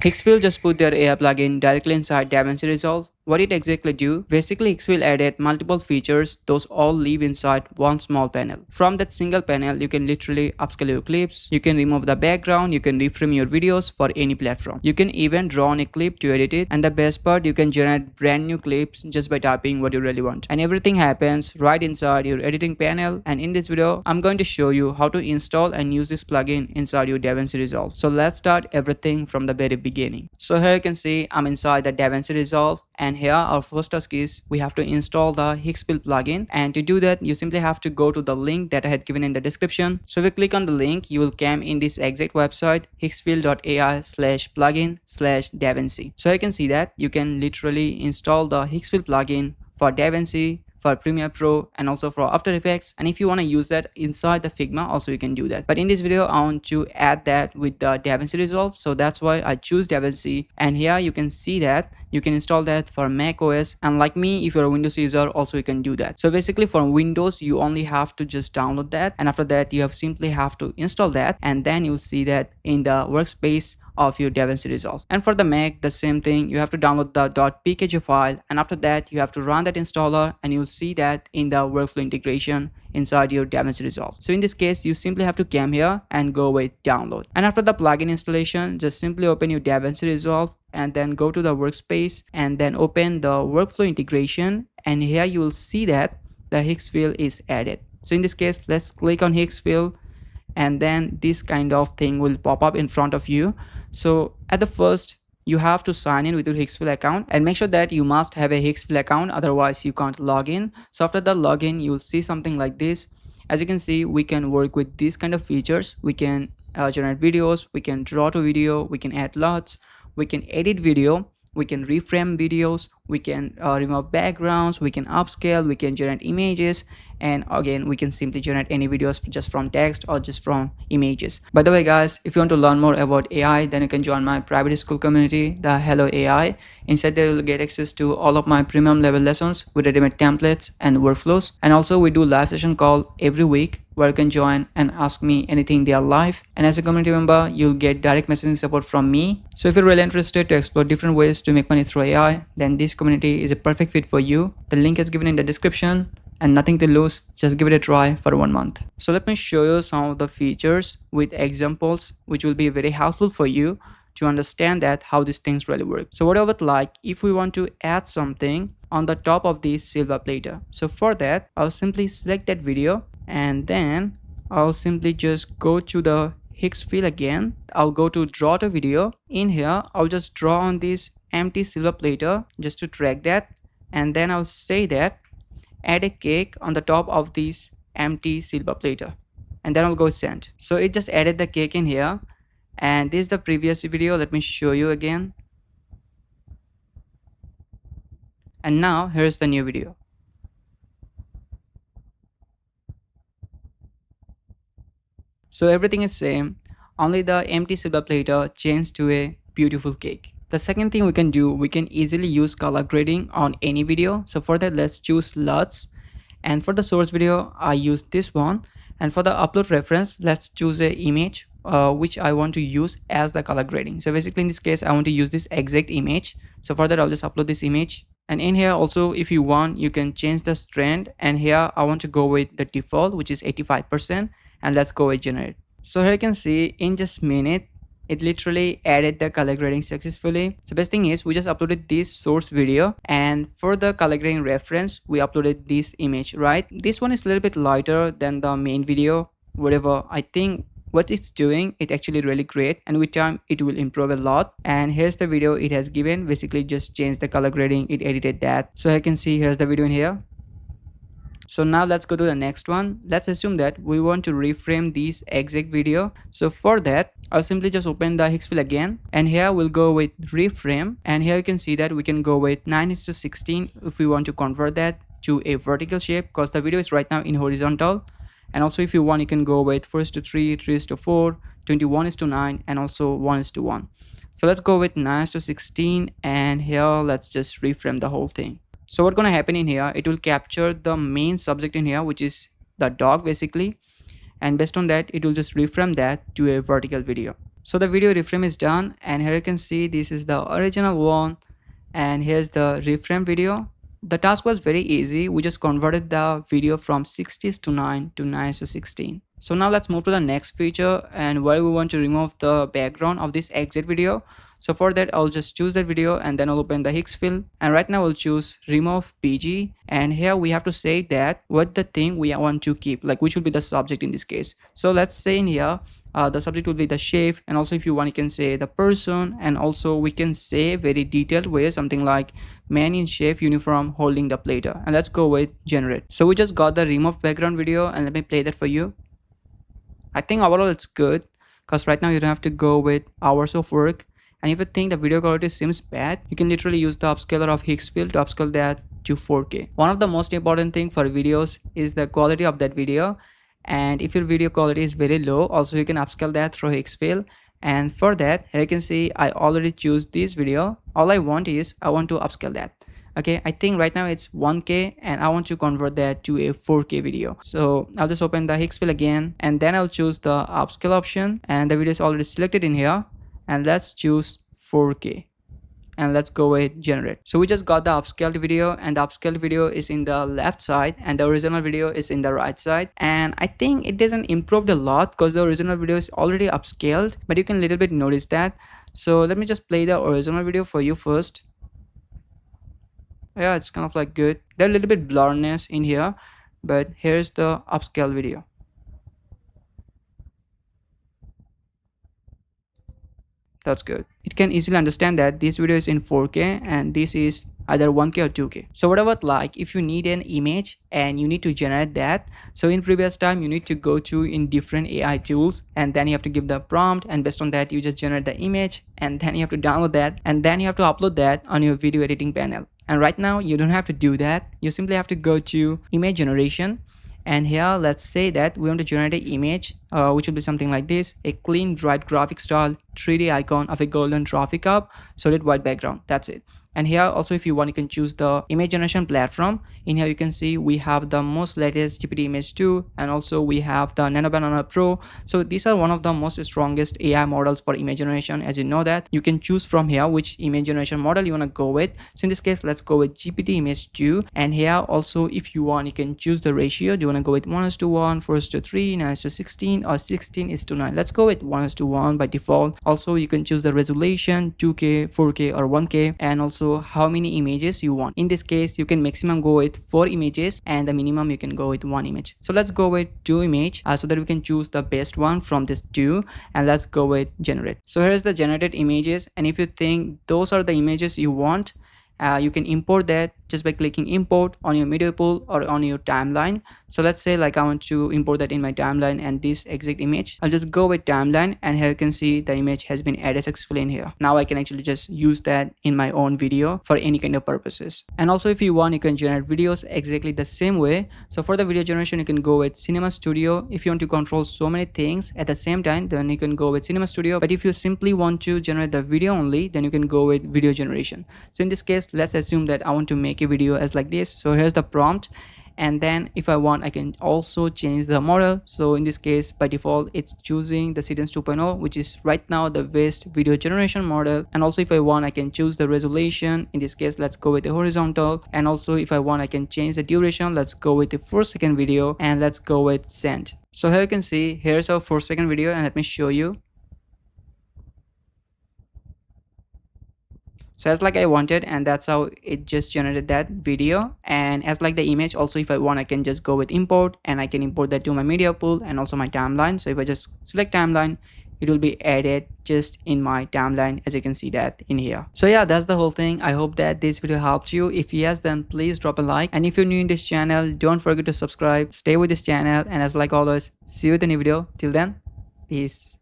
Higgsfield just put their AI plugin directly inside DaVinci Resolve. What it exactly do? Basically, Higgsfield added multiple features, those all live inside one small panel. From that single panel, you can literally upscale your clips, you can remove the background, you can reframe your videos for any platform. You can even draw on a clip to edit it, and the best part, you can generate brand new clips just by typing what you really want. And everything happens right inside your editing panel. And in this video, I'm going to show you how to install and use this plugin inside your DaVinci Resolve. So let's start everything from the very beginning. So here you can see I'm inside the DaVinci Resolve, and here our first task is we have to install the Higgsfield plugin. And to do that, you simply have to go to the link that I had given in the description. So if you click on the link, you will come in this exact website, higgsfield.ai/plugin/DaVinci. So you can see that you can literally install the Higgsfield plugin for DaVinci, for Premiere Pro, and also for After Effects. And if you want to use that inside the Figma, also you can do that. But in this video, I want to add that with the DaVinci Resolve, so that's why I choose DaVinci. And here you can see that you can install that for macOS, and like me, if you're a Windows user, also you can do that. So basically for Windows, you only have to just download that, and after that you simply have to install that, and then you'll see that in the workspace of your DaVinci Resolve. And for the Mac, the same thing, you have to download the .pkg file, and after that you have to run that installer, and you'll see that in the workflow integration inside your DaVinci Resolve. So in this case, you simply have to come here and go with download. And after the plugin installation, just simply open your DaVinci Resolve and then go to the workspace and then open the workflow integration, and here you will see that the Higgsfield is added. So in this case, let's click on Higgsfield, and then this kind of thing will pop up in front of you. So at the first, you have to sign in with your Higgsfield account, and make sure that you must have a Higgsfield account, otherwise you can't log in. So after the login, you'll see something like this. As you can see, we can work with these kind of features. We can generate videos, we can draw to video, we can add LUTs, we can edit video, we can reframe videos, we can remove backgrounds, we can upscale, we can generate images, and again we can simply generate any videos just from text or just from images. By the way guys, if you want to learn more about AI, then you can join my private school community, the Hixill AI. Inside there you will get access to all of my premium level lessons with ready-made templates and workflows, and also we do live session call every week where you can join and ask me anything they are live, and as a community member you'll get direct messaging support from me. So if you're really interested to explore different ways to make money through AI, then this community is a perfect fit for you. The link is given in the description, and nothing to lose, just give it a try for 1 month. So let me show you some of the features with examples which will be very helpful for you to understand that how these things really work. So what I would like, if we want to add something on the top of this silver platter, so for that I'll simply select that video, and then I'll simply just go to the Higgsfield again. I'll go to draw to video. In here I'll just draw on this empty silver platter just to track that, and then I'll say that add a cake on the top of this empty silver platter, and then I'll go send. So it just added the cake in here, and this is the previous video. Let me show you again, and now here's the new video. So everything is same, only the empty silver platter changed to a beautiful cake. The second thing we can do, we can easily use color grading on any video. So for that, let's choose LUTs, and for the source video I use this one, and for the upload reference let's choose a image which I want to use as the color grading. So basically in this case I want to use this exact image. So for that I'll just upload this image, and in here also if you want you can change the strand, and here I want to go with the default which is 85%, and let's go with generate. So here you can see in just a minute it literally added the color grading successfully. So best thing is we just uploaded this source video, and for the color grading reference we uploaded this image, right? This one is a little bit lighter than the main video. Whatever, I think what it's doing, it actually really great, and with time it will improve a lot. And here's the video it has given. Basically just changed the color grading, it edited that. So I can see here's the video in here. So now let's go to the next one. Let's assume that we want to reframe this exact video. So for that I'll simply just open the Higgsfield again, and here we'll go with reframe, and here you can see that we can go with 9:16 if we want to convert that to a vertical shape, because the video is right now in horizontal. And also if you want you can go with 4:3, 3:4, 21:9, and also 1:1. So let's go with 9:16, and here let's just reframe the whole thing. So what's gonna happen in here, it will capture the main subject in here, which is the dog basically, and based on that it will just reframe that to a vertical video. So the video reframe is done, and here you can see this is the original one, and here's the reframe video. The task was very easy. We just converted the video from 60s to 9 to 9 to 16. So now let's move to the next feature, and where we want to remove the background of this exit video. So for that, I'll just choose that video and then I'll open the Higgsfield, and right now we'll choose remove PG, and here we have to say that what the thing we want to keep, like which will be the subject in this case. So let's say in here the subject will be the shape, and also if you want you can say the person, and also we can say very detailed way something like man in shape uniform holding the platter, and let's go with generate. So we just got the remove background video, and let me play that for you. I think overall it's good because right now you don't have to go with hours of work. And if you think the video quality seems bad, you can literally use the upscaler of Higgsfield to upscale that to 4K. One of the most important thing for videos is the quality of that video. And if your video quality is very low, also you can upscale that through Higgsfield. And for that, here you can see I already choose this video. All I want to upscale that. Okay, I think right now it's 1K and I want to convert that to a 4K video. So I'll just open the Higgsfield again, and then I'll choose the upscale option, and the video is already selected in here, and let's choose 4K. And let's go with generate. So we just got the upscaled video, and the upscaled video is in the left side and the original video is in the right side. And I think it doesn't improved a lot because the original video is already upscaled, but you can little bit notice that. So let me just play the original video for you first. Yeah, it's kind of like good. There's a little bit blurriness in here, but here's the upscale video. That's good. It can easily understand that this video is in 4K and this is either 1K or 2K. So what about like if you need an image and you need to generate that? So in previous time you need to go to in different AI tools, and then you have to give the prompt, and based on that you just generate the image, and then you have to download that, and then you have to upload that on your video editing panel. And right now you don't have to do that. You simply have to go to image generation, and here let's say that we want to generate an image which will be something like this: a clean bright graphic style 3D icon of a golden trophy cup, solid white background. That's it. And here also if you want you can choose the image generation platform. In here you can see we have the most latest GPT image 2, and also we have the Nano Banana Pro. So these are one of the most strongest AI models for image generation. As you know that you can choose from here which image generation model you want to go with. So in this case let's go with GPT image 2, and here also if you want you can choose the ratio. Do you want to go with 1:1, 4:3, 9:16, or 16:9? Let's go with 1:1 by default. Also you can choose the resolution 2K, 4K or 1K, and also how many images you want. In this case you can maximum go with 4 images, and the minimum you can go with 1 image. So let's go with 2 image so that we can choose the best one from this 2, and let's go with generate. So here's the generated images, and if you think those are the images you want, you can import that just by clicking import on your media pool or on your timeline. So let's say like I want to import that in my timeline and this exact image. I'll just go with timeline, and here you can see the image has been added successfully in here. Now I can actually just use that in my own video for any kind of purposes. And also if you want you can generate videos exactly the same way. So for the video generation you can go with Cinema Studio. If you want to control so many things at the same time, then you can go with Cinema Studio. But if you simply want to generate the video only, then you can go with video generation. So in this case let's assume that I want to make a video as like this. So here's the prompt, and then if I want I can also change the model. So in this case by default it's choosing the Cadence 2.0, which is right now the best video generation model. And also if I want I can choose the resolution. In this case let's go with the horizontal, and also if I want I can change the duration. Let's go with the 4-second video, and let's go with send. So here you can see here's our 4-second video, and let me show you. So as like I wanted, and that's how it just generated that video. And as like the image also, if I want I can just go with import, and I can import that to my media pool and also my timeline. So if I just select timeline, it will be added just in my timeline, as you can see that in here. So yeah, that's the whole thing. I hope that this video helped you. If yes, then please drop a like, and if you're new in this channel, don't forget to subscribe. Stay with this channel, and as like always, see you in the new video. Till then, peace.